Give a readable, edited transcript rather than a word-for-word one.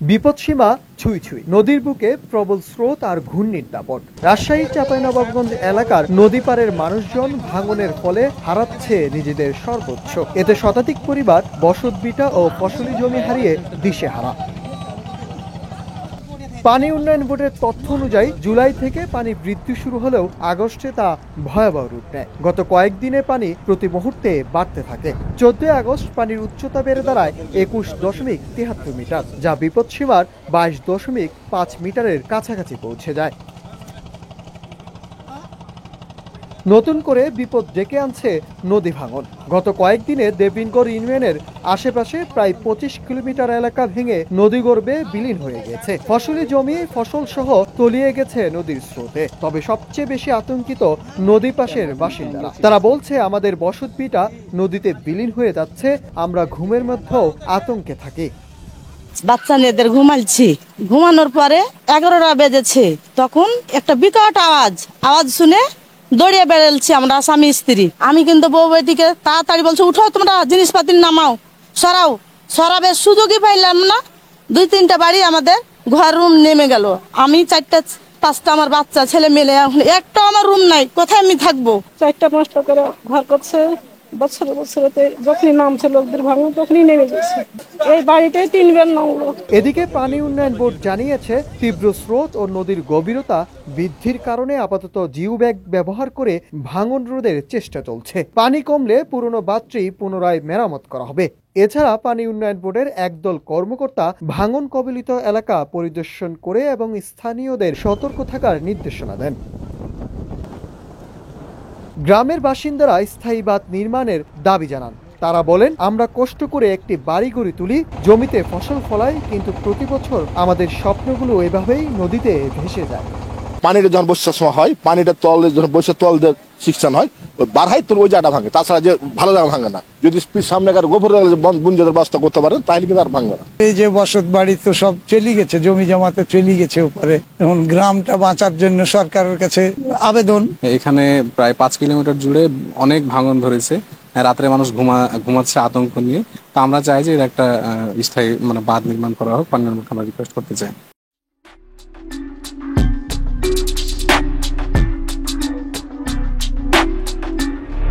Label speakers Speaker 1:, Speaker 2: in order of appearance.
Speaker 1: বিপদসীমা ছুঁই ছুঁই। নদীর বুকে প্রবল স্রোত আর ঘূর্ণির দাপট। রাজশাহীর চাঁপাইনবাবগঞ্জ এলাকার নদী পারের মানুষজন ভাঙনের ফলে হারাচ্ছে নিজেদের সর্বোচ্চ। এতে শতাধিক পরিবার বসতভিটা ও ফসলি জমি হারিয়ে দিশেহারা। পানি উন্নয়ন বোর্ডের তথ্য অনুযায়ী জুলাই থেকে পানি বৃদ্ধি শুরু হলেও আগস্টে তা ভয়াবহ রূপ নেয়। গত কয়েকদিনে পানি প্রতি মুহূর্তে বাড়তে থাকে। 14 আগস্ট পানির উচ্চতা বেড়ে দাঁড়ায় 21.73 মিটার, যা বিপদসীমার 22.5 মিটারের কাছাকাছি পৌঁছে যায়। নতুন করে বিপদ ডেকে আনছে নদী ভাঙন। গত কয়েকদিনে দেবিনগড় ইউনিয়নের আশেপাশে প্রায় 25 কিলোমিটার এলাকা ভেঙে নদীগর্ভে বিলীন হয়ে গেছে। ফসলি জমি ফসল সহ তলিয়ে গেছে নদীর স্রোতে। তবে সবচেয়ে বেশি আতঙ্কিত নদী পাশের বাসিন্দারা। তারা বলছে, আমাদের বসতভিটা নদীতে বিলীন হয়ে যাচ্ছে, আমরা ঘুমের মধ্যেও আতঙ্কে থাকি।
Speaker 2: বাচ্চা মেয়েদের ঘুমাইছি, ঘুমানোর পরে 11টা বেজেছে, তখন একটা বিকট আওয়াজ শুনে দৌড়িয়ে বেড়েছি আমরা স্বামী স্ত্রী। আমি কিন্তু বউ বেটিকে তাড়াতাড়ি বলছি, উঠো তোমরা জিনিসপাতি নামাও, সরাবের সুযোগই পাইলাম না। 2-3টা বাড়ি আমাদের ঘর রুম নেমে গেল। আমি 4-5টা আমার বাচ্চা ছেলে মেলে, একটা আমার রুম নাই, কোথায় আমি থাকবো?
Speaker 3: 4টা-5টা করে ঘর করছে। বছরে যখনই নামছে লোকদের ভাঙন, তখনই নেমে গেছে। এই বাড়িটাই 3বার নামলো।
Speaker 1: এদিকে পানি উন্নয়ন বোর্ড জানিয়েছে, তীব্র স্রোত ও নদীর গভীরতা বৃদ্ধির কারণে আপাতত জিও ব্যাগ ব্যবহার করে ভাঙন রোধের চেষ্টা চলছে। পানি কমলে পুরনো বাঁধটি পুনরায় মেরামত করা হবে। এছাড়া পানি উন্নয়ন বোর্ডের একদল কর্মকর্তা ভাঙন কবলিত এলাকা পরিদর্শন করে এবং স্থানীয়দের সতর্ক থাকার নির্দেশনা দেন। গ্রামের বাসিন্দারা স্থায়ী বাঁধ নির্মাণের দাবি জানান। তারা বলেন, আমরা কষ্ট করে একটি বাড়ি গড়ে তুলি, জমিতে ফসল ফলাই, কিন্তু প্রতি বছর আমাদের স্বপ্নগুলো এভাবেই নদীতে ভেসে যায়।
Speaker 4: পানিটা যখন বর্ষার সময় হয়, পানিটা তল যখন বর্ষার তল দিয়ে সিকশন হয়, ওই বাড়াই তোর ওই জায়গাটা ভাঙে, তাছাড়া যে ভালো জায়গা ভাঙে না। যদি সামনে গোবর বুঞ্জাদের ব্যবস্থা করতে পারেন, তাহলে কিন্তু আর ভাঙবে না।
Speaker 5: এই যে বসত বাড়ি তো সব চলে গেছে, জমি জমাতে চলে গেছে উপরে। এখন গ্রামটা বাঁচার জন্য সরকারের কাছে আবেদন।
Speaker 6: এখানে প্রায় 5 কিলোমিটার জুড়ে অনেক ভাঙন ধরেছে। রাত্রে মানুষ ঘুমাচ্ছে আতঙ্ক নিয়ে। তো আমরা চাই যে এর একটা স্থায়ী বাঁধ নির্মাণ করা হোক, পানি নির্মাণ আমরা রিকোয়েস্ট করতে চাই।